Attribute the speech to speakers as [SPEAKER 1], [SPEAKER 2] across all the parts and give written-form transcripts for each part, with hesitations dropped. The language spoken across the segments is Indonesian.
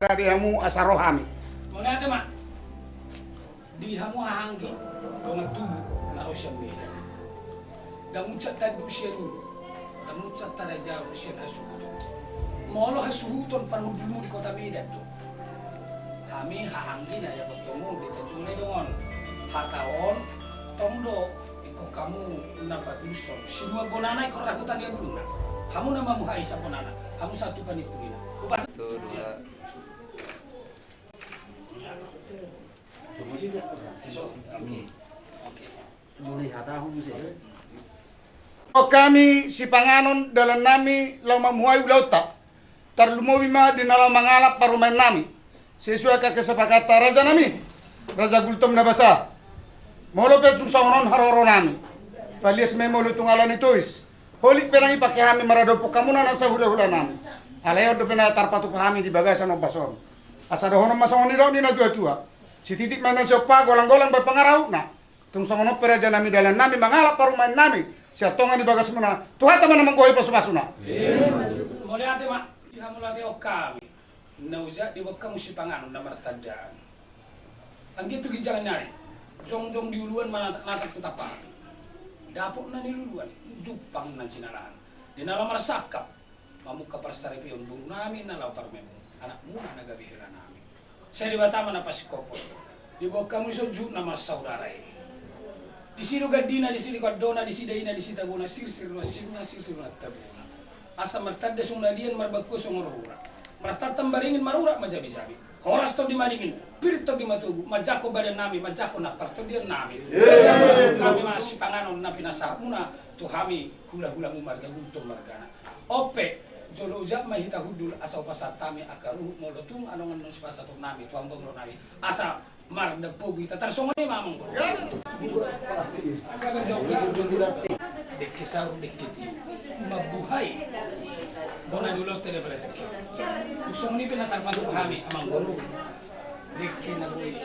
[SPEAKER 1] maradihamu asarohami.
[SPEAKER 2] Mengata mak, di hamu hanggi dengan tubuh narosya mera. Dan ucat tadi usia dulu, dan ucat tadi jauh usia asuhuton. Molo asuhuton parhudulmu di kota Medan tuh. Kami hanggi na ya bertemu di kecune dengan hataon tondo ikut kamu napat usul. Semua gonana ikut rakutan dia belum nak. Kamu nama muhai saponana, kamu satu kan ikulina.
[SPEAKER 3] Satu, dua.
[SPEAKER 1] O kami si panganon dalam nami lau mamuhay ulauta tarlumobima di nalang mangalap parumain nami sesuai ke kesepakatan raja nami raja gultom na basa molo petung sangonon haroro nami palias memo lutung alan ituis holik perang ipake kami maradopo kamuna nasa hula-hula nami alayo do pena tarpatu kami di bagasan obason asa dohono masongon ni raw ni na tua-tua si titik mana siopa golang-golang berpengaruh na tung sangono peraja nami dalam nami mangalap parumain nami siya tonga di bagas muna tuha taman namang goy pasu-pasuna
[SPEAKER 2] Mulai ate mak, kamu lagi kami nauja di wakam si panganon na martadaan ang gitu gijangan nyari jong diuluan mana natak tutapa dapok na niluluan dupang na sinarahan di nalang marasakap mamuka parstaripion buru namin na law parmemo anak muna nagabihira namin saya di Batama na pasikopon di wakam isoju na marsaudaray di sini gadina, di sini kadona, di sini ina, di sini tabuna, sir na simna, sir na tabuna. Asa martadda sungadian marbakku sungurura. Martat tambaringin marura majabi-jabi. Horas to di maringin, pirit to di matugu, majako badan nami, majako na parto dia nami. Kami masih panganon na pinasahuna, tuhami hula-hula marga gultung margana. Ope jolo ujak mahita hudul asa pasatami akaruh molotung anongan nus pasatok nami, tuang bongro nami. Asa mar de pogi tatar songoni mamang ko saga jogga de kisau de kiti mabuhay bona dulo tele bale tekki tu songoni pina tarpatu pahami amang guru dikki na boy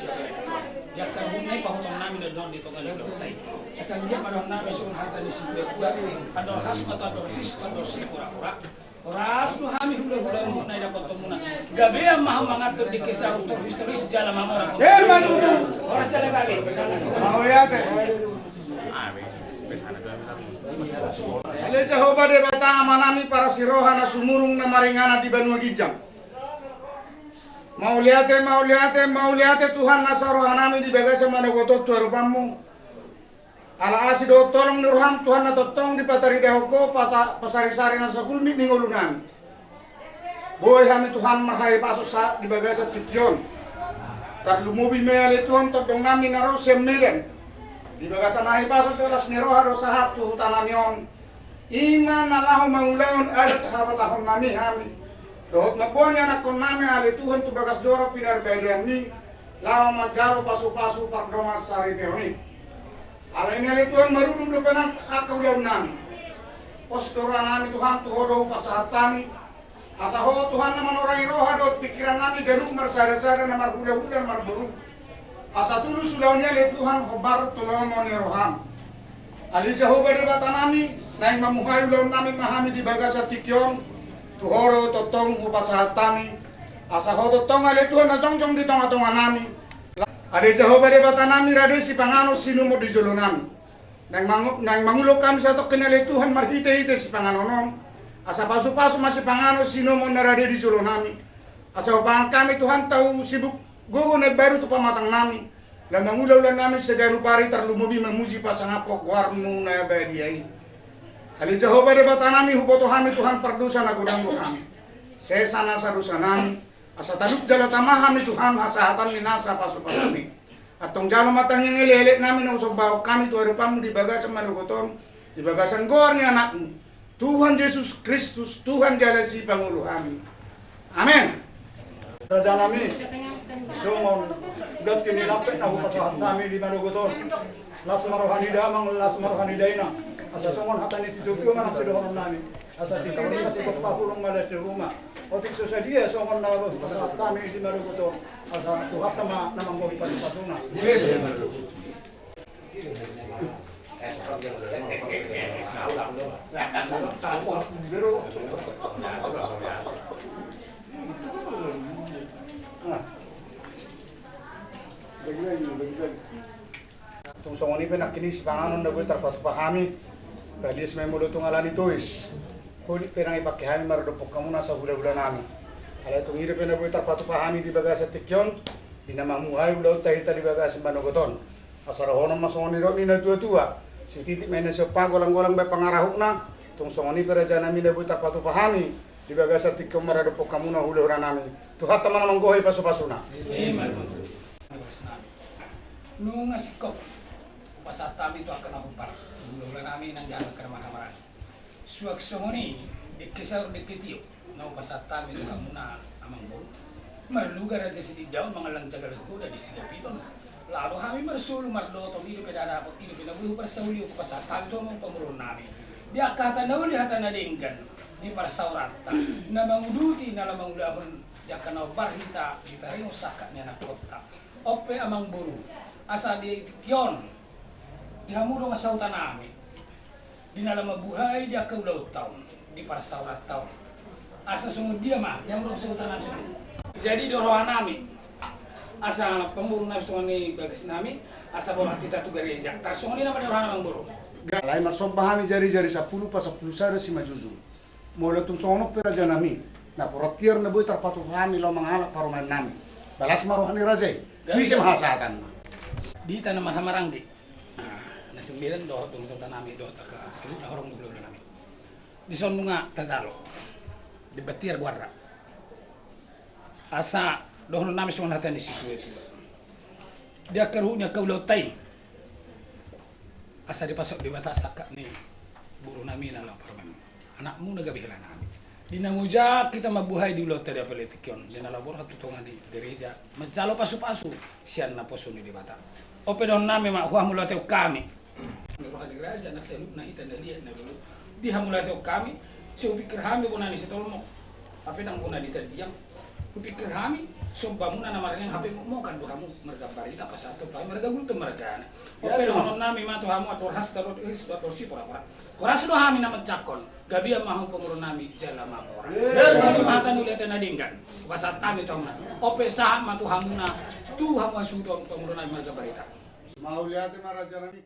[SPEAKER 2] yakar bunai pahoton nami de don di tongal do tai asang dia padon nami sun hata ni sibu kuat ador has mata ador sis ador si pura-pura Oras nu hami hula-hula mo na dapat tumuna. Gabi ang mahamangato di kisah autor historis jala mamora. Oras jala gabi.
[SPEAKER 1] Mauliyate. Alija hoba de batanga manami para siroha na sumurung na maringana di Banua Gijang. Mauliyate Tuhan nasaroha nami di bagasa mana gotot tuarupamu. Ala asido tolong niruham Tuhan na totong di patari dehoko pasari-sari na sakulmi ningulunan. Boy hami Tuhan marhai pasok sa di bagasa tikyon. Tak lumubi meali Tuhan totong nami na rosem miren. Di bagasa nahi pasok dolas niroha dosa hatu tananyon. Iman nalahu mangulayon adat habatahon nami hami. Dohot na buwan yan akon nami ali Tuhan tu bagas jorok pinar bayang ni. Lawa majaro pasu-pasu pagdongas sari dehoni. Alain ali Tuhan marudu do penang akaulaw nami. Postura nami Tuhan tuhodo pasahatami. Asaho Tuhan naman orang roha do pikiran nami garuk marsara-sara na marhula-hula marburu. Asa tulus ulawnya ali Tuhan hobar tulungan ni roham. Ali jahoba de bata nami naing mamuhay ulaw nami mahami di bagasa tikyon. Tuhoro totong upasahatami. Asaho totong ali Tuhan na jongjong di tonga-tonga nami. Ade Jehovah de bata nami rade si pangano sinumo di jolo nami. Nang mangulok kami sa to kinali Tuhan marhite-hite si panganonon. Asa pasu-pasu masih pangano sinumo na rade di jolo nami. Asa upang kami Tuhan tahu sibuk gogo na baru tu pamatang nami. Lang mangulaw lang namin sa ganupari tarlumubi memuji pasangapok warmu na badiyay. Ade Jehovah de bata nami huboto kami Tuhan perdusa na gudang kami. Sesana sa dusa nami. Asa taluk jala tamahami Tuhan asahatan minasa pasupasami. Atong jalo matang yang ilelek namin usog bawak kami tu arupamu di bagasan manugoton, di bagasan gor ni anakmu. Tuhan Yesus Kristus, Tuhan jala si Pangulo kami. Amen.
[SPEAKER 4] Raja nami, sumon gati nilapit na hupasahat nami di manugoton. Las marohanida mang las marohanidaina. Asa sumon hatani si Tuhan man si dohon nami. Asa si Tuhan si papulong malas di rumah. Otik susadia songon na lo pasahat kami di manugoton. Asa Tuhan sama namang gohi pasuna.
[SPEAKER 1] Nah. Bagi-bagi. Tung songon ini nak kini sepanganon na gue terpahami. Balis may mulo tung alani tuis. Kulit penang ipakai kami maradopok kamu nasa hula-hula nami. Alay tung hirap na gue terpahami di bagasa tikyon. Binamamuhay ulaw tayo di bagasa manogoton. Asarahonon masongon ni Roni na tua-tua. Si titik may nasa pagolang-golang bay pangarahuk na. Tung songon ini peraja nami na gue terpahami. Di bagasa tikyon maradopok kamu na hula-hula nami. Tuhat teman manggohay pasu-pasuna.
[SPEAKER 2] Nung asikop, pasat kami itu akan nampar. Bulan kami nang jalan ke mana-mana. Suak songoni, dikisar dikitiyo. Nau pasat kami itu kamu na amang buru. Merlugar aja sedikit jauh mengalang jaga kuda di sini piton. Lalu kami mersulu mardoto hidup pada dapat hidup pada buhu persauliu ke pasat kami itu mau pemurun nami. Dia kata nau lihat nadenggan di parsaurata. Nama nguduti nala mangudahun jaka nau barhita ditaringo sakatnya anak kota. Ope amang buru. Asa di Tikyon, di Hamuro nga sautan namin. Di nalang mabuhay, di akaw laut taon, di para saurat taon. Asa sungod dia mah, di Hamuro nga sautan namin. Jadi dorohan namin, asa pemburu namin tuan ni bagas namin, asa bola kita tu gereja. Tersungod naman dorohan namang buru.
[SPEAKER 1] Galay masompahami jari-jari 10 pa 10 sara si majuzu. Mula tung sonok pera janami. Na puratir na buhay tarpatuhami lo manghalak paruman namin. Balas maruhani razay. Wisi mahasatan.
[SPEAKER 2] Di tanah marang di. Nah, 9 doh tung sautan namin doh taka. Sulit na horong dulu namin. Di son nga tazalo. Di batir guarra. Asa doh namin sungan hatan di situ itu. Dia keruhnya kaulautai. Asa dipasok di batas sakak ni buru namin na laparman. Anakmu nagabihilan namin. Di nanguja kita mabuhay di ulo tadi politikyon. Di nalabor hatutungan di gereja. Majalo pasu-pasu. Siyan na poso ni di bata. Ope don nami mak huah mula teo kami. Roha di gereja nak seluk na ita na lihat na dulu. Di hamula teo kami. Saya pikir kami pun nani setolmo. Tapi nang pun di diam. Pikir kami. Sumpah muna na marang HP mo kan do kamu merga barita pa sa to. Tayo merga gulto merga na. Ope don nami ma to hamu ator has tarot is ator si pora-pora. Koras do kami na magcakon. Gabi ang mahong pamuro nami jala mamora. Suatu mata nulihat na dinggan. Pasat kami to na. Ope sa matuhamu na tu hamu asudo ang pamuro nami merga barita.
[SPEAKER 1] Mau lihat maraja nami.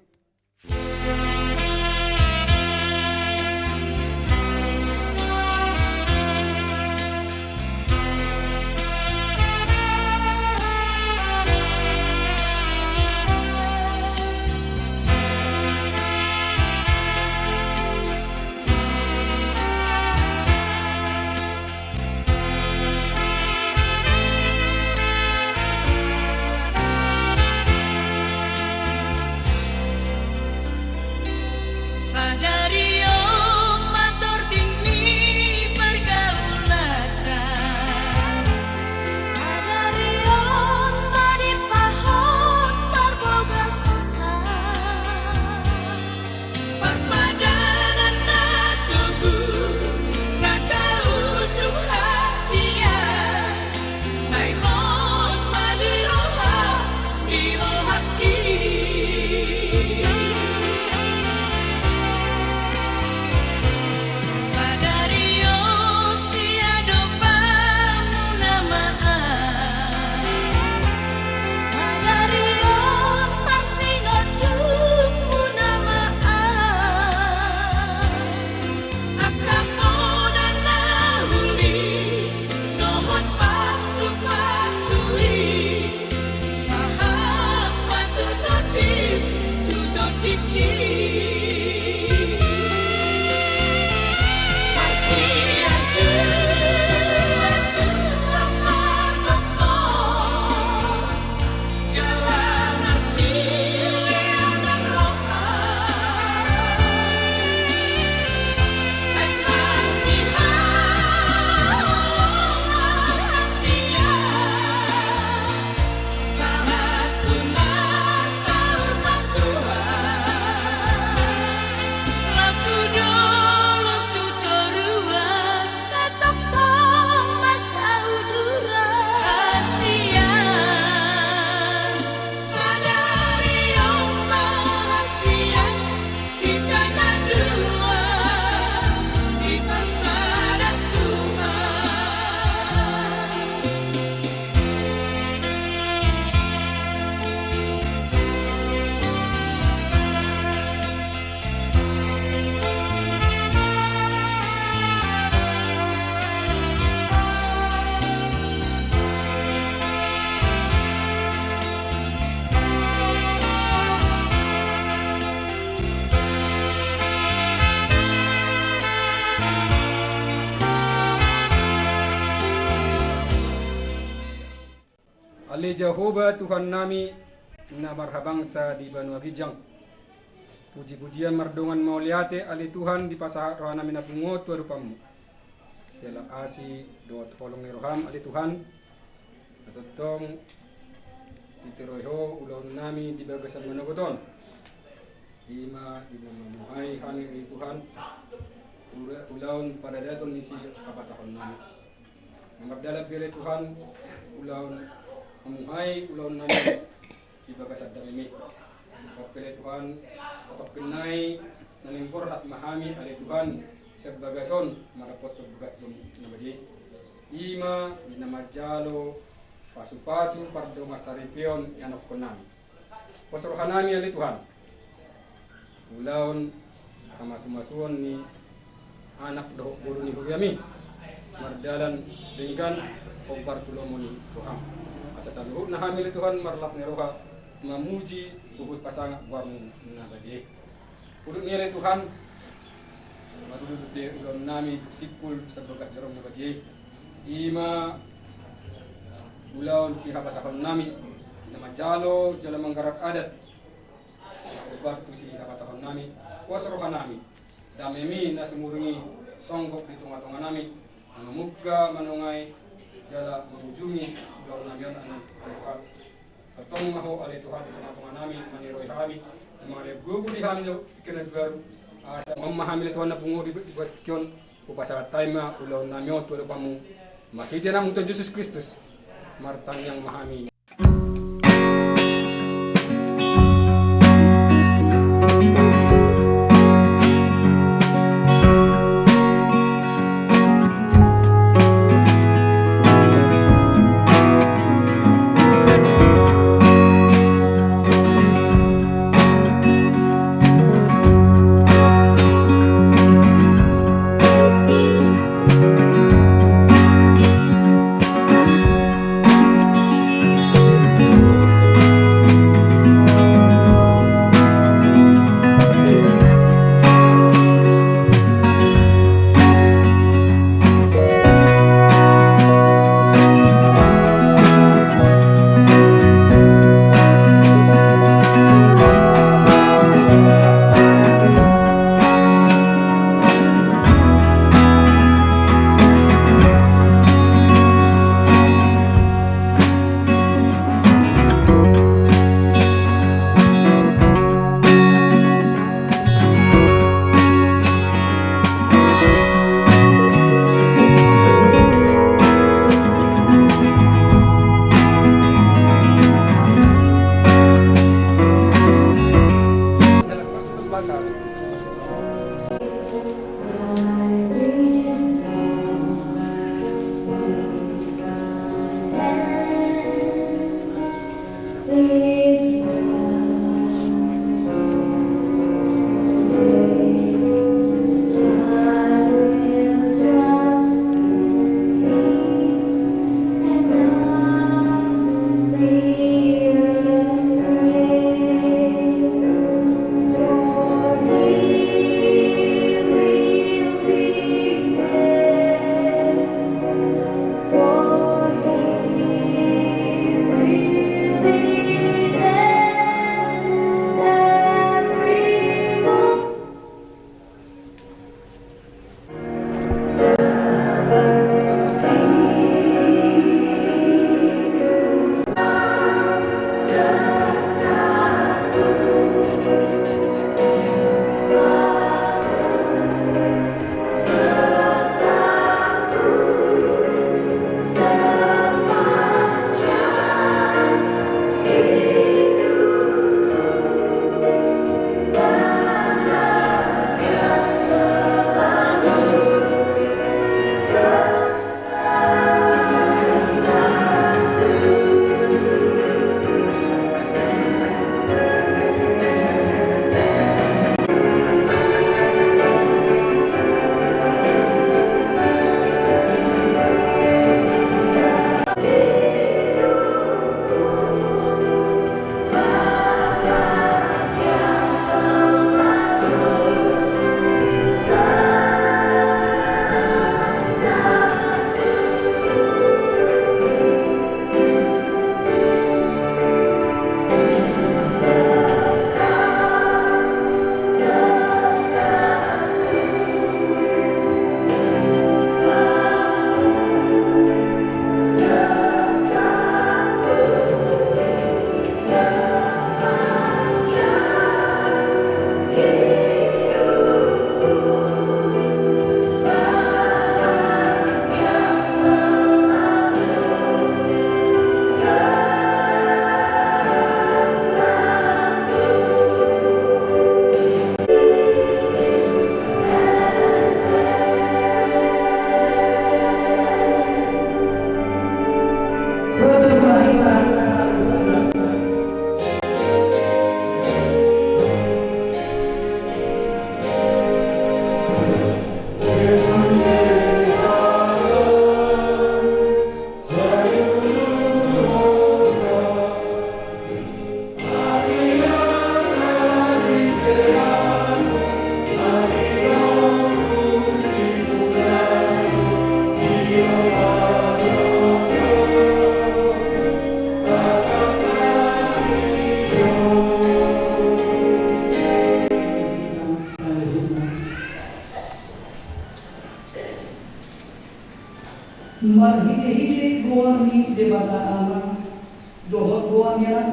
[SPEAKER 3] Ali Jehovah Tuhan nami na marhabangsa di Banua Gijang. Puji-pujian mardongan mauliate ali Tuhan di pasah roh nami na pungot warupamu. Sela asi doa tolong ni roham ali Tuhan. Atotong itiroiho ulon nami di bagasan manogoton. Ima mamuhay hani ni Tuhan. Ulaun pada daton misi kapatahon nami. Magdala pili Tuhan ulaun mamuhay ulaun nami di bagasan dami. Kapili Tuhan kapag pinay naningkor at mahami ali Tuhan sa bagason marapot og bagas jom nabadi. Ima binamajalo pasu-pasu pardo masaripion yanok ko nami. Pasrohan nami ali Tuhan. Ulaun kamasumasuan ni anak dohok buru ni Hugyami mardalan dengan o bartulomo ni Tuhan asa saluhut na hamil Tuhan marlas ni roha mamuji buhut pasang warung na badi ulun ni Tuhan madudud de ulun nami sipul sa bagas jarong na badi ima ulaun si habatahon nami na majalo jala manggarat adat bartu si habatahon nami wasroha nami damemi na sumurungi songgok di tengah-tengah nami mengemuka manungai jala mengunjungi ulau namion anak Tuhan atong maho ali Tuhan di tengah-tengah nami maniroi kami mare gugu di hamil kena baru asa memahami Tuhan na pungo di kion upasa taima ulau namion tu pamu makita na muto Yesus Kristus martang yang mahami.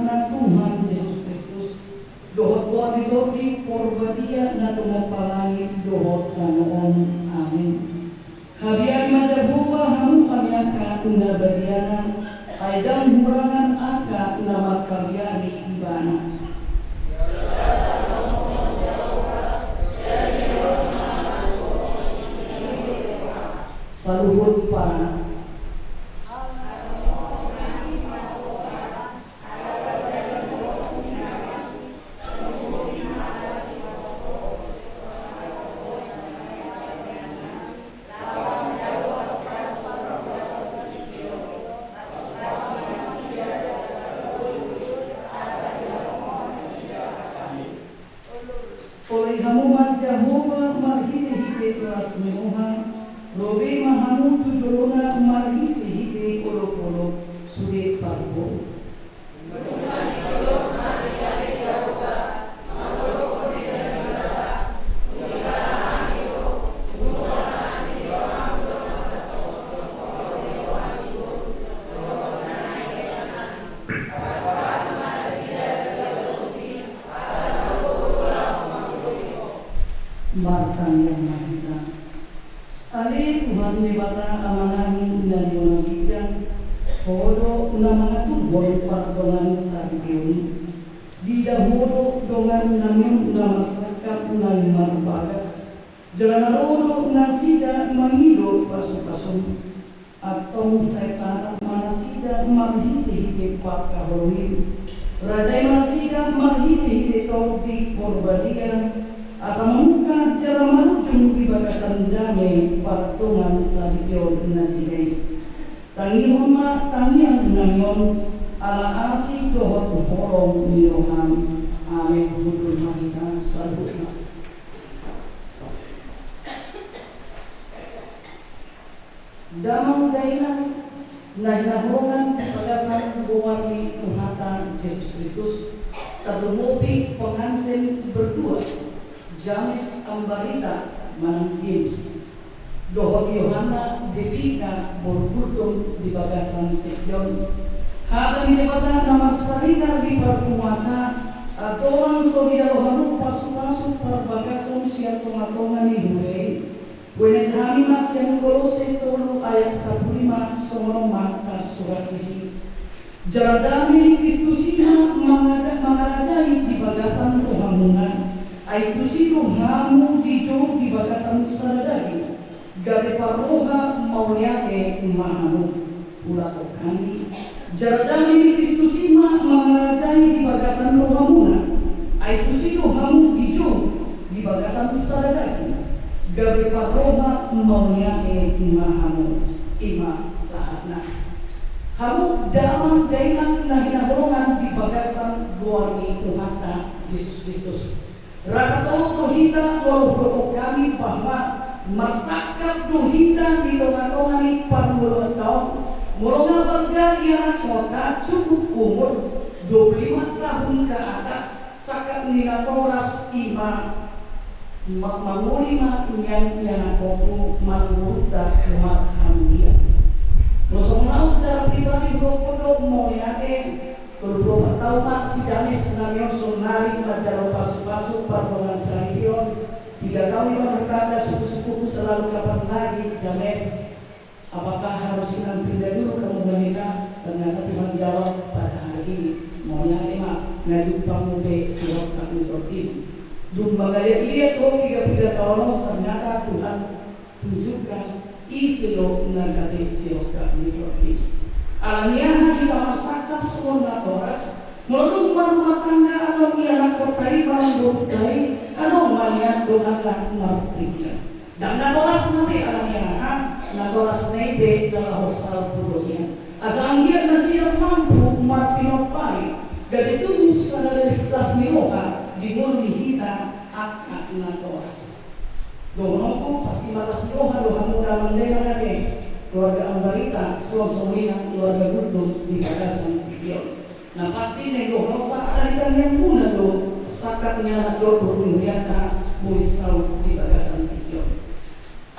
[SPEAKER 5] na Tuhan Yesus Kristus, dohot ko abidoti porbadia na tumapalangit dohot na noon. Amin. Habian madarhuwa hamu kanyaka na badiana, ay dan hurangan aka na magkaryari ibana. Saluhut para oleh hamuman Jehovah marhite-hite kelas menuhan, robe mahamu tujolona marhite-hite kolok-kolok sude parbo. Martan yang mahita. Ale Tuhan nebata amanami dan monagijang, podo na mga tubon pardongan sa Diyon. Didahuro dongan namin na masakap na marbagas. Jalanarolo na sida mahilo pasupasum. At tong setan manasida marhite-hite pakahulin. Rajay manasida marhite-hite tau di porbadian. Asa mamuka jala marujung di bagasan dame patungan sa Diyon na silay. Tangihon ma tangiang nanyon ala asi dohot holong nirohan. Amin. Hudul mahita salutna. Damang dailan na hinahungan bagasan buwari Tuhan Yesus Kristus terlumupi pengantin berdua James Ambarita Manang James dohot Yohana Debika Borgurtum di bagasan Tekyon hada minebata nama sarita di pertemuana atoran solidarohanu pasu-pasu perbagasan siang tonga-tonga ni hulei wenen kami mas yang Kolose 3 ayat 15 sonoma surat isi jaradami Kristusina mengarajai di bagasan tuhamungan ay kusino hamu dito di bagasan saradagi dari paroha mauliake mahamu pula kami jaradami Kristusima mengarajai di bagasan rohamuna ay kusino hamu dito di bagasan saradagi dari paroha mauliake mahamu ima saatna hamu damang dailang na hinahulungan di bagasan guarni Tuhata Yesus Kristus. Rasa tolong kita walau kami bahwa masyarakat kita di tengah-tengah ini 40 tahun mulai bergaya kota cukup umur 25 tahun ke atas sakat nilatoras ima mangulima yang kopu manguruta kemat hamdia. Losong secara pribadi berkodok mau yakin kalau tahu mak si James sebenarnya sonari pada pasu-pasu pertolongan Sarion 3 tahun berkata suku-suku selalu kapan lagi James apakah harus sinang pindah dulu kamu menikah ternyata Tuhan jawab pada hari ini maunya emak ngajut pamube sirok kamu bertim dumba gaya lihat 3 tahun ternyata Tuhan tunjukkan isi lo nagari sirok kamu bertim alamiah kita masyarakat semua toras meluduk rumah tangga atau anak kotai barang kotai atau banyak donakan martinya dan natoras nanti alamiah natoras nebe dalam hosal fudonya asal dia nasihat mampu martinopai dari tubuh sadaritas miloka dimulai kita akak natoras donoku pasti matas miloka dohan muda mendera nade keluarga Ambarita, suam-suaminya keluarga Gudung di bagasan Diyon. Nah pasti nego nota ada yang muna do sakatnya do beruniata muisau di bagasan Diyon.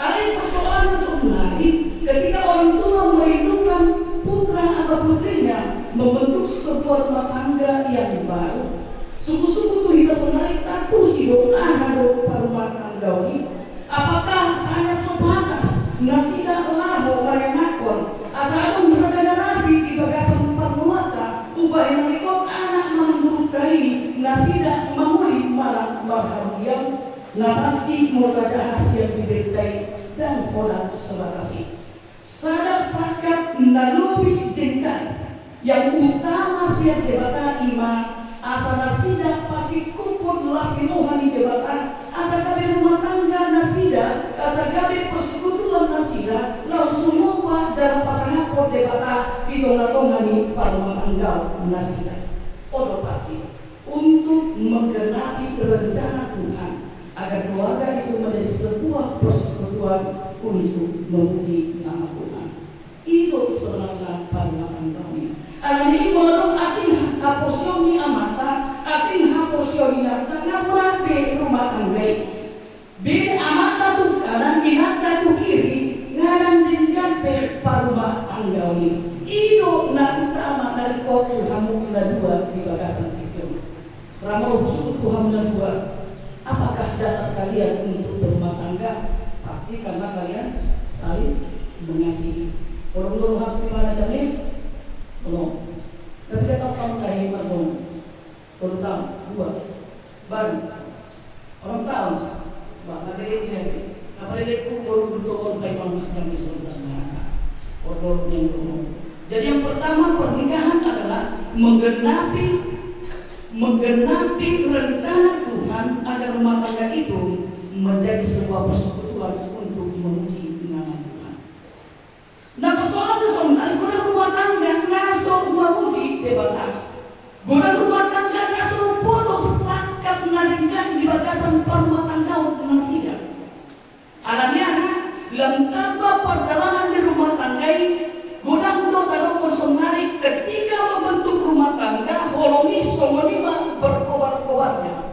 [SPEAKER 5] Ada persoalan sebenarnya ketika orang tua merindukan putra atau putrinya membentuk sebuah rumah tangga yang baru. Suku-suku tu kita sebenarnya takut si doa hado rumah tangga ini. Apakah hanya sebatas nasida lahu maremakon asal generasi di bagasan permuata ubah yang ikut anak menurut kali nasida memulih malam marhamiyam nah pasti mutajah hasil dibetai dan pola sebatasi sadar sakat nalobi dengan yang utama siap debata iman asal nasida pasti kumpul las minuhani debata asal kami rumah tangga nasida asal kami persekutuan nasida langsung semua dalam pasangan for debata ditongah-tongani pada rumah tangga nasida odo pasti untuk menggenapi rencana Tuhan agar keluarga itu menjadi sebuah persekutuan untuk memuji nama Tuhan. Itu sebenarnya pada rumah tangga. Anak ini melorong asing haposiomi amata, asing haposiomi nata, berarti rumah tangga. Bila amata tu kanan, binata tu kiri, ngaran dengan pada rumah tangga ini. Itu nak utama dari kota kamu dua di bagasan itu. Ramal khusus Tuhan dua. Apakah dasar kalian untuk berumah tangga? Pasti karena kalian saling mengasihi. Orang-orang hak di mana jenis? Belum. Ketika tahun kahim belum. Tahun dua. Baru. Orang tahu. Bahkan dia tidak. Apa dia pun baru berdoa kahim manusia yang disertai. Orang yang belum. Jadi yang pertama pernikahan adalah menggenapi rencana Tuhan agar rumah tangga itu menjadi sebuah persekutuan untuk memuji nama Tuhan. Nah persoalan itu sebenarnya guna rumah tangga naso memuji debata. Guna rumah tangga naso foto sakap naringkan di bagasan rumah tangga nasida. Alamiah lengkap perjalanan di rumah tangga gudang-gudang taruh personari ketika membentuk rumah tangga holomi somoniba berkobar-kobarnya.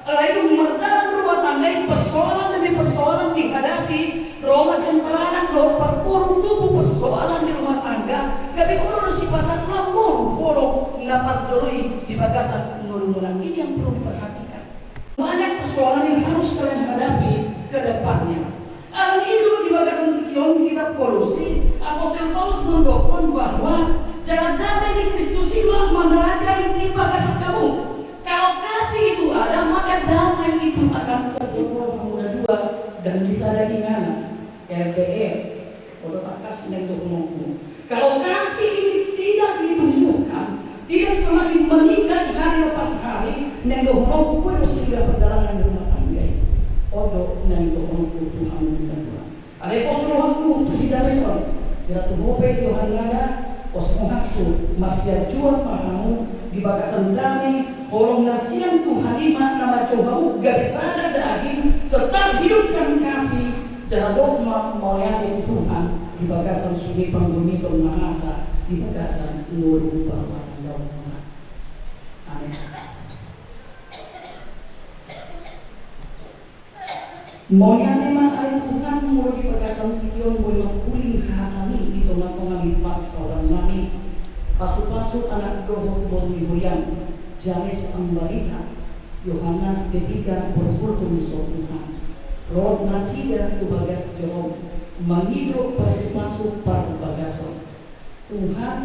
[SPEAKER 5] Lalu merdakan rumah tangga persoalan demi persoalan dihadapi romas yang teranak lor perpuru tubuh persoalan di rumah tangga gabi ulur sifatnya lambur holo dapat joloi di bagasan nurungan ini yang perlu diperhatikan. Banyak persoalan yang harus kalian hadapi ke depannya. Hal itu di bagasan kion kitab Kolose, Apostol Paulus mendokong bahwa jalan damai di Kristus itu mengerajai di bagasan kamu. Kalau kasih itu ada, maka damai itu akan terjebak kamu dua dan bisa ada gimana? RDR, kalau tak kasih yang ngomong. Kalau kasih ini tidak ditumbuhkan, tidak semakin meningkat hari lepas hari, yang ngomong pun sehingga perjalanan di rumah tangga. Odo yang ngomong Tuhan mendengar. Ada kosong waktu tu sudah besok. Jika tu hope Tuhan ngada kosong waktu masih jual pahamu di bagasan damai. Orang nasian Tuhan iman nama coba gak bisa ada daging tetap hidupkan kasih cara dogma melayani Tuhan di bagasan sugi penghuni masa di bagasan nuru bahwa dogma. Amin. Moyane ma ay Tuhan mo di bagasan kiyon mo magpuling kami di tengah-tengah paksa orang nami pasu-pasu anak dohok boni huyang James Ambarita, Yohana ketika berkultum Tuhan. Roh nasida tu bagas Jerome, menghidup masuk pada bagasan. Tuhan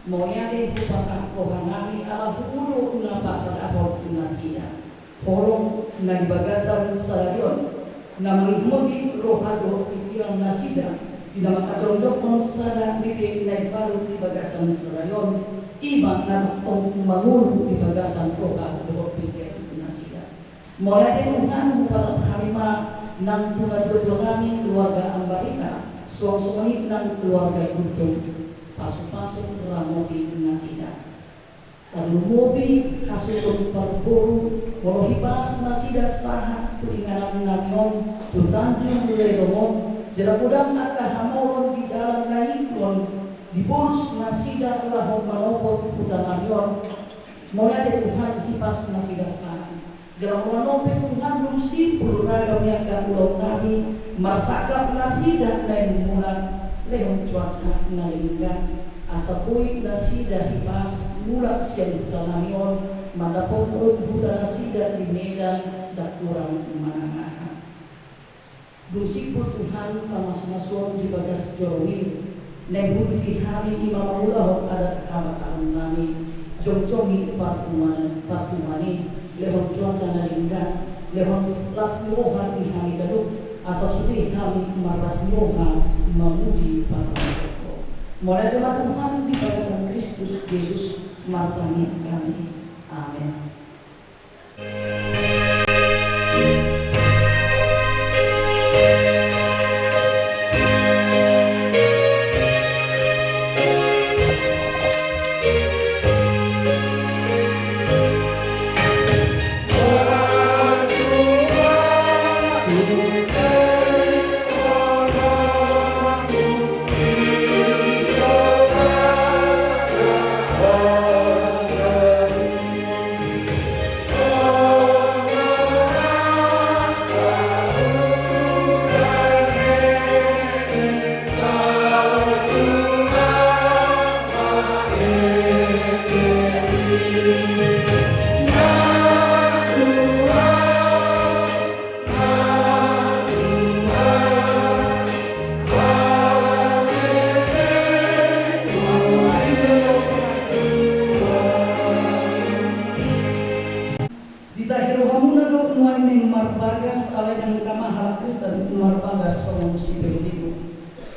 [SPEAKER 5] moyane pasang rohanami ala hulu na pasang abot nasida. Horong na bagasan saladion, na menghidupi rohado ikilang nasida, dinamakatrondok monsada bibig na baru di bagasan saladion. Iba na mangulu di bagasan koka doon pikir nasida. Mulai Tuhan pasang harima ng tulad-tulad keluarga Ambarita, suang-suangit ng keluarga Guntung, pasok-pasok ramobi nasida. Lalu mobi kasutong parburu, walau hibas nasida sahat tuinganan nanyon, tutanjung ledomon, jelakudang akahamoron di dalam naikon, dibulus nasida lahon manopot putananyon, mulai Tuhan hibas nasida sahat. Jalan manopot Tuhan simpul ragam yang ulang nabi, marsakap nasida na mulan, lehon cuaca nalinggan, Asapui nasida hipas mulak siang tanamion madapon buta nasida di Medan dak kurang manangahan. Dusipul Tuhan pamas-masuan di bagas jorongin nebudi di hari imam ulah adat kamatan nami jong-jongi partumani lehon cuaca nalinda lehon las mohan di hari gaduk asa suti kami maras mohan memuji pasal. Mulai dari Tuhan di barisan Kristus Yesus martani kami. Amin.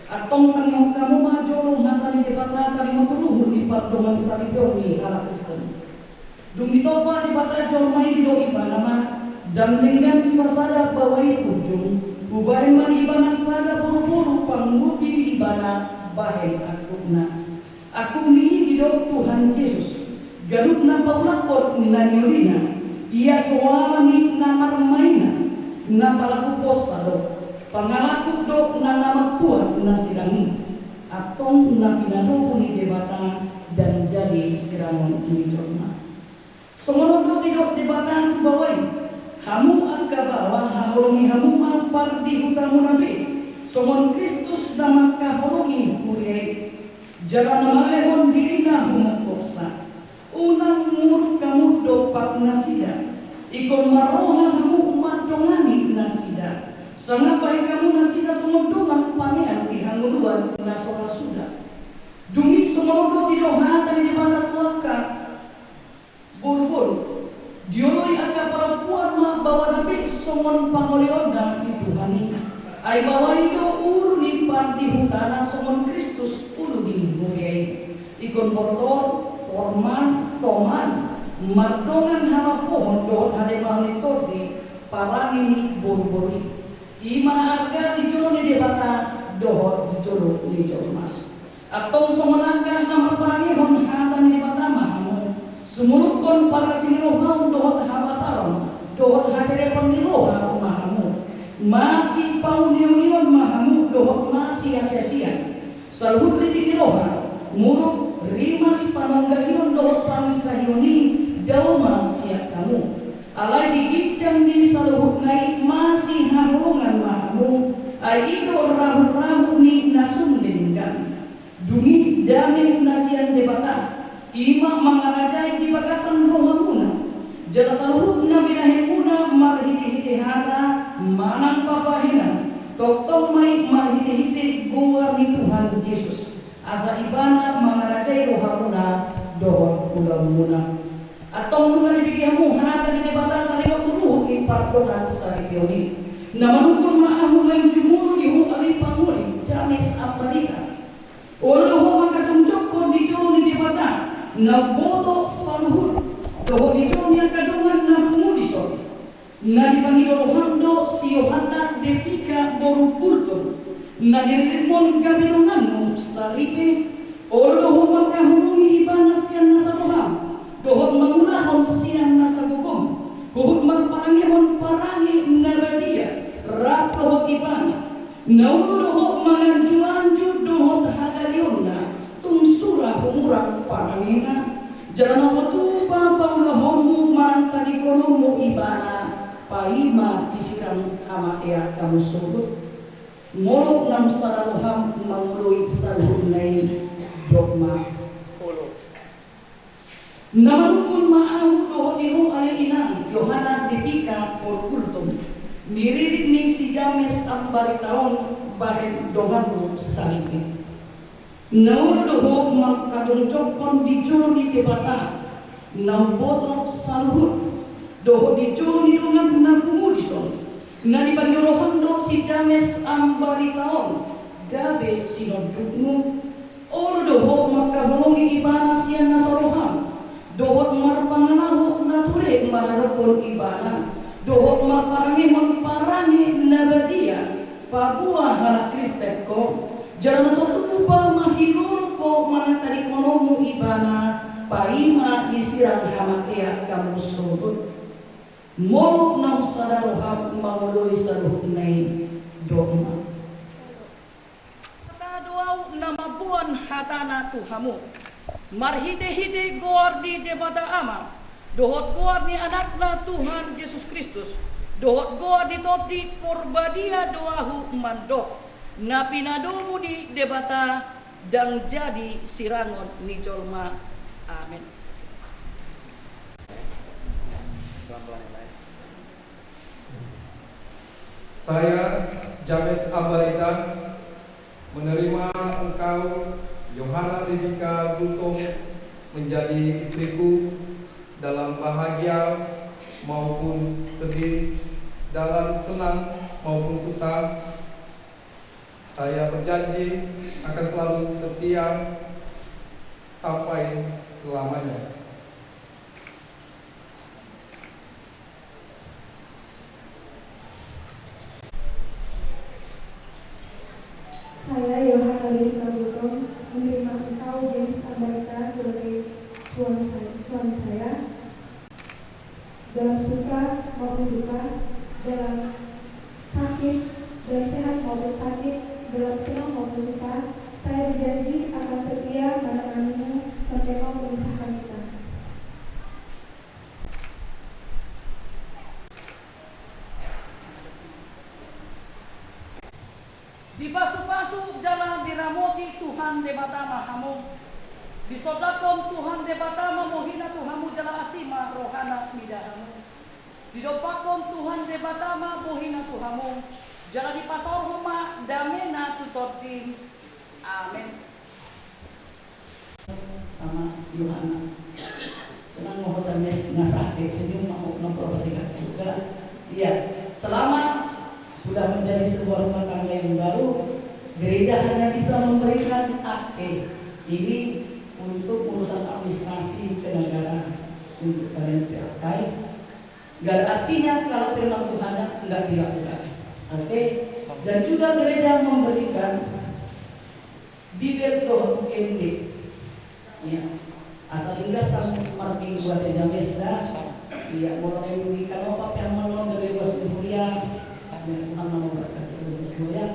[SPEAKER 5] Atong kamu maju hatani debata kali matuluhur di pardoman salibongi ala Kristen. Dung ditopa debata jomai do ibanama dan dengan sasada bawai ujung ubay man ibana sada buru-buru pangudi di ibana bahen akuna. Aku ni dido Tuhan Yesus. Garut na paulakot na niulina. Ia soalani na marmaina na palaku posado. Pangalaku do na nama Tuhan na sirangi atong na pinado ni debatan dan jadi sirangan mijorna. Semua do tidak debatan tu bawai. Kamu agak bawa haholongi hamu mampar di hutamu nabi. Semua Kristus nama kaholongi kurie. Jalan nama lehon dirina humak kopsa. Unang muruk kamu do pak nasida. Ikon maroha hamu madongani nasida. Sangapai kamu nasida sumodongan panean ihanguluan nasora sudah. Dumi sumodo didoha tadi dibata tuaka. Buru-buru. Dioloi aka perempuan mah bawa nabi somon pangolioda itu hani. Ai bawa itu uru di panti hutana somon Kristus uru di muriai. Ikon botol, orman, toman, madongan hama pohon dohot hade mahalitoti parang ini buru-buru. Ima harga dijolo ni debata dohot dijolo ni jolma. Atau semenangkan nama perangi hon hatan ni debata mahamu. Sumulukon para siniroha dohot habasaron dohot hasilnya peniroha mahamu. Masih paunion mahamu dohot masih sia-sia. Salhutri diniroha muruk rimas panonggahion dohot pamisahioni dauma siap kamu. Alai diincang di saluhut naik masih harungan mahmu. Aido rahu-rahu ni nasundingkan. Dumi damai nasian debata. Ima mangarajai di bagasan rohamuna. Jala saluhut na binahimuna marhiti-hiti hana manang papahina. Tok-tok mai marhiti-hiti guar ni Tuhan Yesus. Asa ibana mangarajai rohamuna dohor ulamuna. Atau mengenai bikiamu hana di debata tadi waktu di pardonan sarioni. Namun pun maahu lain jumur dihu alih panguli jamis Amerika. Oloh maka cumcok di jolo di debata na boto saluhur doho di jolo yang kadongan na pumudisor. Na dipanggil Hando si Yohana detika boru kultur. Na dirimon kabinonganmu salipe. Oloh maka hulungi ibanas yang nasaroham. Dohot mangulahon siang nasa gugung. Huhut marparangihon parangi nabadia. Rap dohot ibana. Naulu dohot manganju-anju dohot hadalionna. Tumsura humurang parangina. Jalan suatu papaulahomu mantadikonomu ibana. Paima disiram amatea kamu surut. Molok nam saraluham mangului saluhunai dogma polo. Namanukun maahu doho niho alin inang Yohana dipika por kultum. Miririk ning si James ang baritaon bahen dongan saliti. Naulo doho magkadungcokon di joni debata. Namboto saluhut doho di joni dongan na pumulison. Na di panyorohan si James ang baritaon. Gabe sinodukmu. Olo doho magkahulungi ibana siya na sorohan. Dohot marpanganaho na ture mararapon ibana. Dohot marparangi magparangi na badia. Pabuah na Kristen ko. Jalan satu pa mahilul ko manatarik monomu ibana. Paima disirang hamakia kamu surut. Molok na sadarohab manguloi saruh nai dogma. Kata doau nama buan hatana tuhamu. Marhite-hite goar di debata ama. Dohot goar ni anakna Tuhan Yesus Kristus. Dohot goar di toti porbadia doahu mandok. Na pinadomu di debata dan jadi sirangon ni jolma. Amin.
[SPEAKER 6] Saya James Ambarita menerima engkau Yohana Rebika Bultom menjadi istriku dalam bahagia maupun sedih, dalam senang maupun susah. Saya berjanji akan selalu setia sampai selamanya.
[SPEAKER 7] Saya Yohana Rebika Bultom menerima engkau James Ambarita sebagai suami saya dalam suka maupun duka, dalam sakit dan sehat maupun sakit, dalam senang maupun susah. Saya berjanji akan setia menemanimu sampai kau memisahkan kita.
[SPEAKER 5] Di pasu-pasu jalan diramoti Tuhan debatama hamu. Di sodakom Tuhan debatama mohina Tuhamu jalan asima rohana midahamu. Di dopakon Tuhan debatama mohina Tuhamu. Jalan di pasar rumah damena tutotin. Amin. Sama Yohana. Tenang mohon James ngasake senyum mau memperhatikan juga. Iya, selamat sudah menjadi sebuah rumah tangga yang baru. Gereja hanya bisa memberikan akte ini untuk urusan administrasi kenegaraan untuk kalian pakai. Gak artinya kalau firman Tuhan tidak dilakukan. Oke. Dan juga gereja memberikan bibir doh MD. Ya. Asal inggas sang marting buat James dah. Iya, mulai memberikan apa yang melon dari luas kuliah. Yang Tuhan mau berkati dulu ya.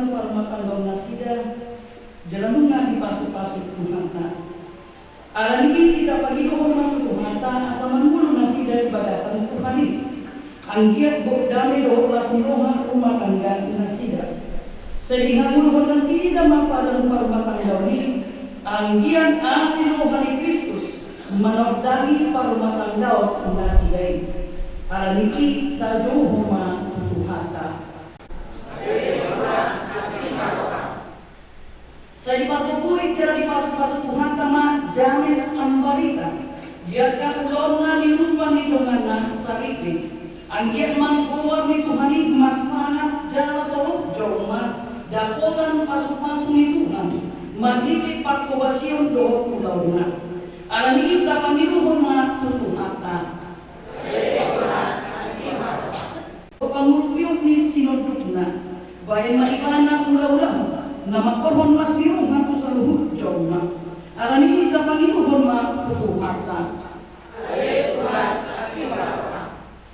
[SPEAKER 5] padan parmatan daun nasida jalan di pasuk-pasuk Tuhan. Alam ini kita pagi dohon Tuhan asaman bulu nasida di bagasan Tuhan ini. Anggiat berdamai dohon lasundohan rumah tangga nasida. Sedihan bulu nasida mapadan parmatan daun ini. Anggiat asil rohani Kristus menodai parmatan daun nasida ini. Alam ini tajuh rumah Tuhan. Saya dipatuhi cara dipasuk-pasuk Tuhan sama James Ambarita. Jika ulona dirupa di dongana sarifi. Anggiat mangkuar di Tuhan ini masangat jala tolok joma. Dakotan pasuk-pasuk di Tuhan. Manhiti pakuwasion doh ulona. Alam ini dapat diruhuna tutung ata. Pangurpiok ni sinodukna. Bayan maikana ulah-ulah. Nama korban mas biru ngaku seluruh jomna. Arani kita Panginoon ma putuhatan.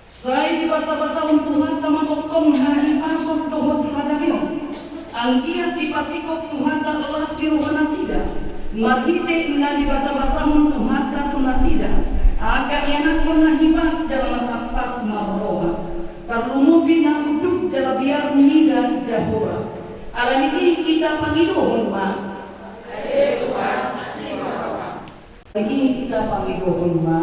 [SPEAKER 5] Saya di basa-basa Tuhan tama kokong hari pasok dohot hadamion. Anggiat di pasikok Tuhan tak lelas biru nasida. Marhite ina di basa-basa Tuhan tak nasida. Agak enak pernah hibas dalam atas marroha. Terlumubi na uduk jala biar nida jahora. Alam ini kita Panginoon ma. Lagi kita Panginoon ma.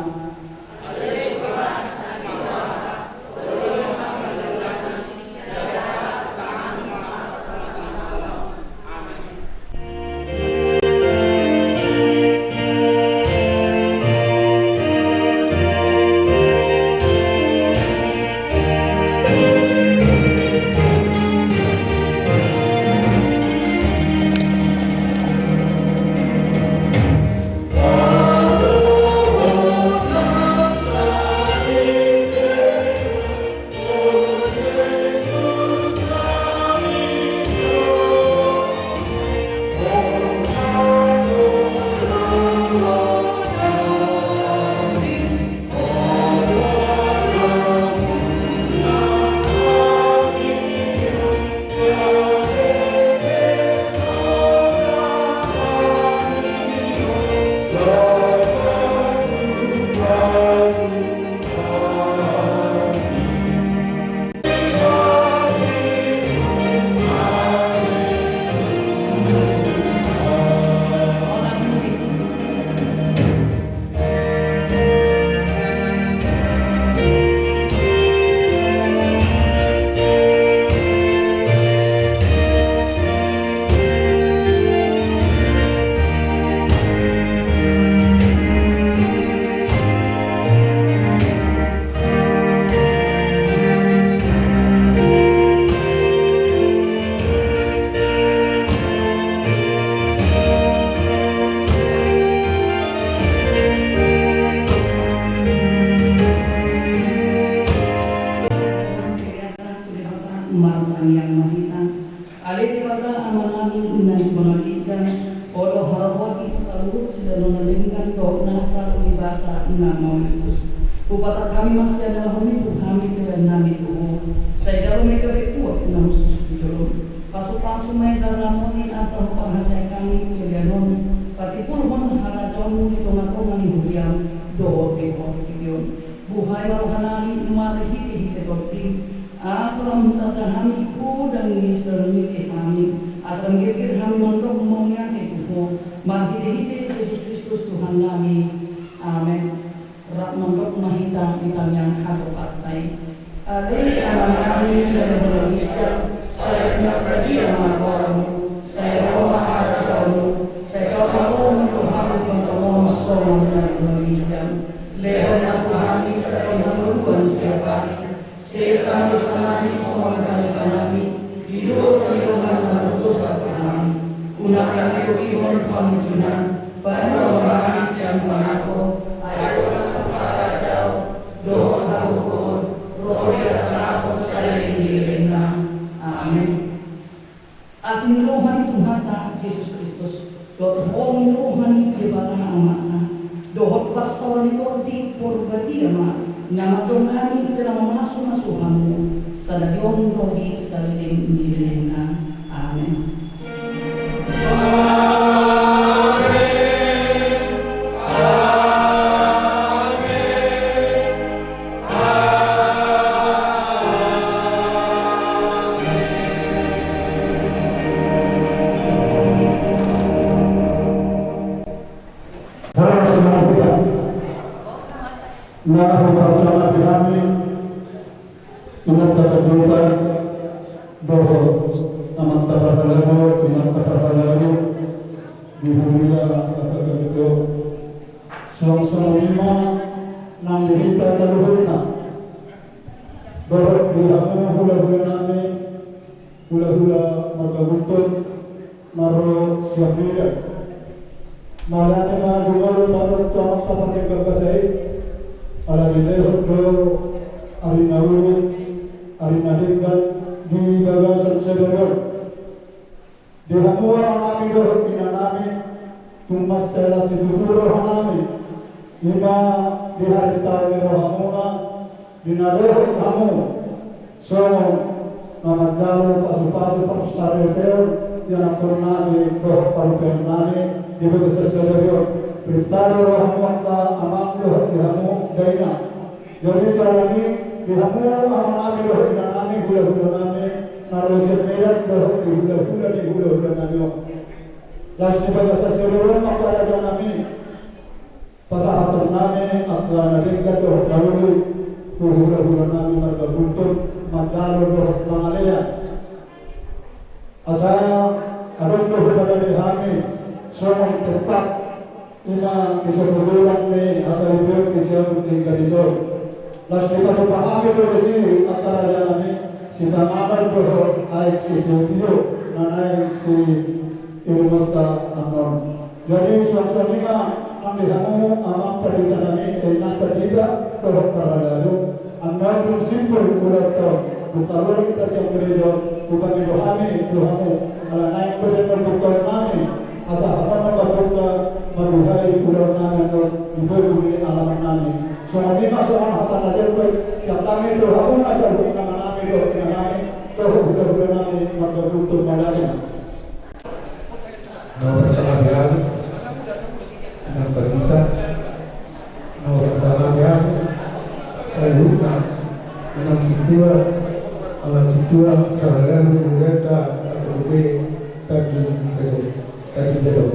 [SPEAKER 5] Upasat kami masih adalah hamitu dan namitu. Saya dalam mereka berkuat na khusus di dalam. Pasuk-pasuk may daramoni asal panghasay kami kilianon. Pati pulhon harajamu ni tongatongan ni Huliam doho pekor kiyon. Buhay maruhanami marihiti-hiti torting. Asal mutatanami ku dan nis dalam mikir kami. Asal mikir kami mandok maunya ketuho. Marihiti-hiti Yesus Kristus Tuhan kami. Amin. Menurut mahita yang harus partai. Adil alam kami dari Indonesia. Saya nyata dia makoramu. Saya roh ada kamu. Saya kamu untuk hamu pentomong somong dan Indonesia. Leon aku kami sering hamukan siapa. Sesama sanami somong kami sanami. Hidup sehingga menurut satu kami. Unakan itu ihon pamujunan. Pada orang yang mengaku. Ayo doa takut, roh biasa aku saling dilena. Amin. Asin rohani Tuhan Yesus Kristus, doa rohani kebatang amatna, doa pasal itu di purbatia ma, nama Tuhan telah masuk masukamu, sadayon rohi saling dilena. Amin.
[SPEAKER 4] na bersama kami ingat keteguhan bahwa amat terhalalu ingat terhalalu di dunia kata itu suang lima nang dihita seluruhnya bahwa dihamu hula-hula nami hula-hula magkaguntut maro siapnya malaki mga gumalo tarot tuamas papakin kagbasay ala dilehot do arinawin arinaligan di bagasan sederhana dihamuan ang aming dohot pinanami tumas sela situturo hanami lima diharita ni rohamuna dinadohot hamu so namadalo pasu-pasu parsariter yang pernah dohot parupian nani di bagasan sederhana Beritahu rahmat amat dohot dihamu daina jadi selagi dihamu amat dohot nani hula-hula nani narusiat medat dohot di hula-hula nani las di bagasan sederhana makara janami pasahatan nani akla nadingka dohot lalu hula-hula nani marga buntut magdalo dohot langalaya asaya adon dohot pada dihami somong tempat ina bisa berbulan ni atau hidup bisa mentinggal itu. Lalu kita berpahami dulu sih antara jalan ini kita amal berhok aik si itu nanai si ilmu tak anon. Jadi suatu ketika kami kamu amal perintah ini dengan tidak berhok terlalu. Anda pun simpul udah tahu. Bukan kita yang berido bukan dipahami Tuhanmu. Kalau naik berbuka kami asa apa berbuka maruhai pulau nami atau diberi alamat nami. Soalnya masuk orang hatan aja tu, siapa kami tu hamun asal bukan nama nami tu, nami tu bukan nami maka tutup badannya.
[SPEAKER 6] Nomor salam yang dengan perintah nomor salam yang saya lupa dengan situa alat situa terhadap mereka atau tadi jauh.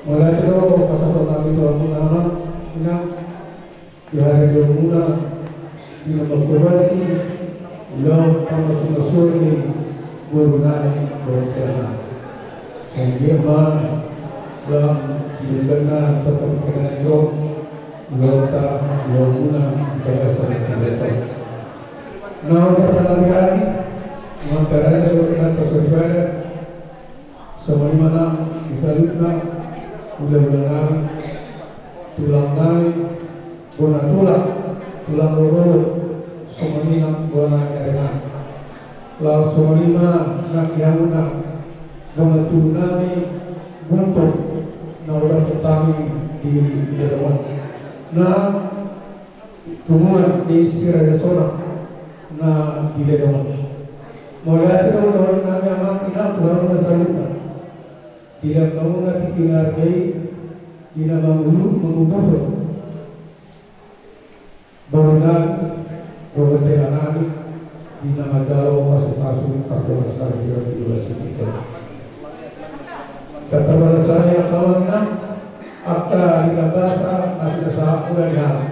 [SPEAKER 6] Mulai itu pasal kami itu nama ingat di hari Jumat di Mekobasi lalu kami semua ni berunai berjalan. Sehingga dalam dilakukan perkembangan itu lota Jumat sebagai seorang pendeta. Nah pasal kami mengantaranya berkat persaudara semua mana disalutkan ulang tulang nari, bona tulang loro, semuanya bona karena, lalu semuanya nak yamuna, bona tunani buntuk, naura petami di dalam, nah tumuan di sirajasona, nah di dalam, mulai itu orang nami amat tidak orang tersalutkan. Tidak kamu nanti dihargai, tidak mengubah bangunan berbenteran di nama jauh masuk perkuasaan di kita. Kata bahasa yang kawannya, akta di bahasa ada satu yang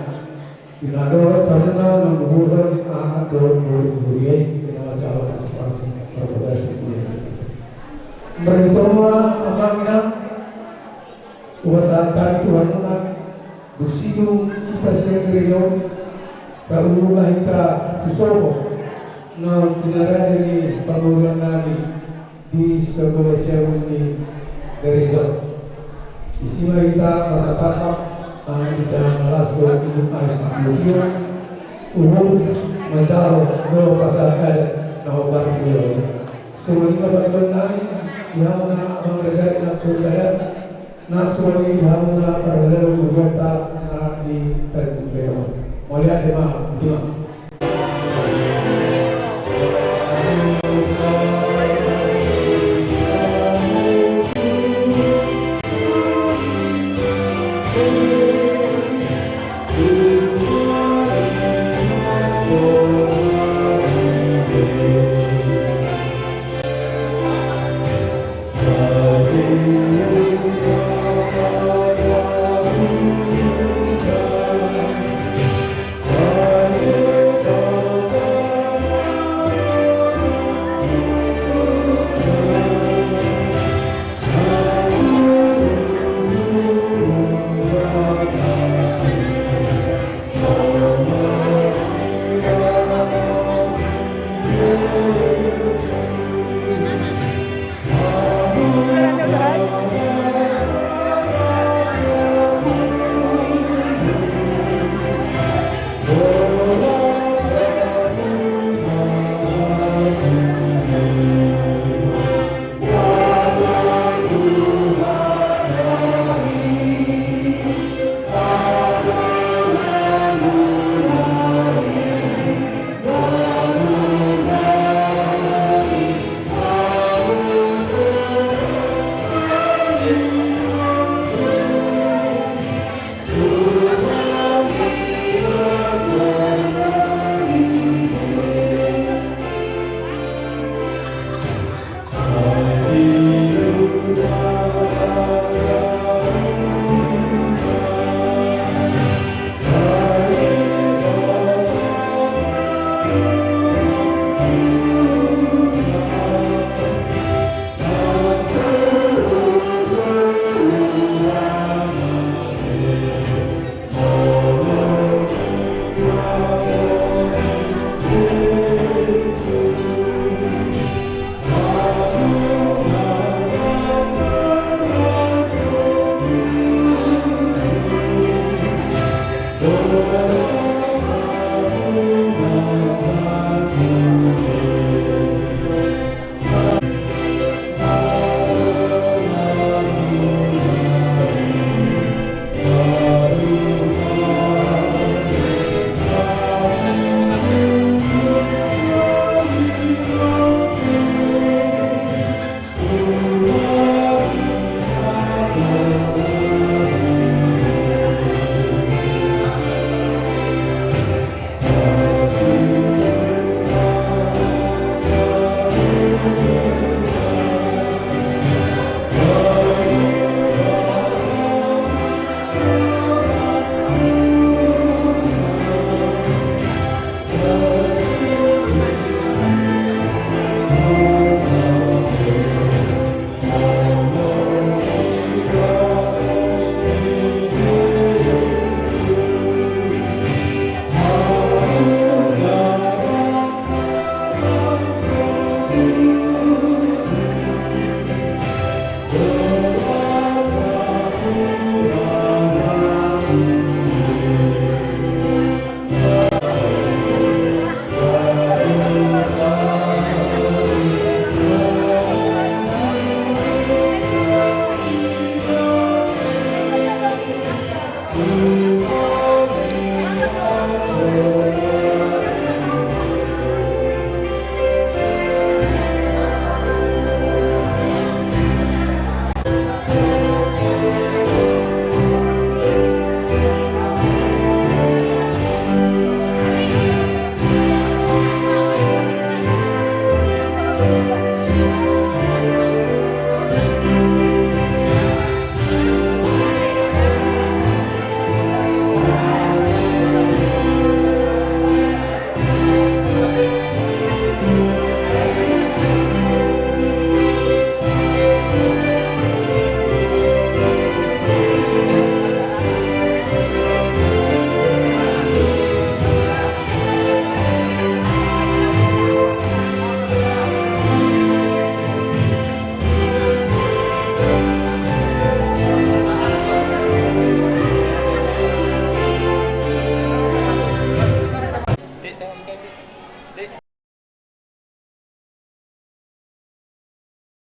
[SPEAKER 6] dinado karena mengumpulkan anak berbuat di nama jauh perkuasaan. Berdoa apabila kuasa Tuhan bersidu kita sendiri kalau kita disobo na pinara dari pamuluan namin di sebelah ini dari Tuhan. Di sini kita mengatakan kita malas bersidu ayat umum mencari dua pasal nawabar beliau. Semua pasal yang mengerjakan nafsu nafsu ini hamuna pada lalu berkata di terjemah. Mulia jemaah.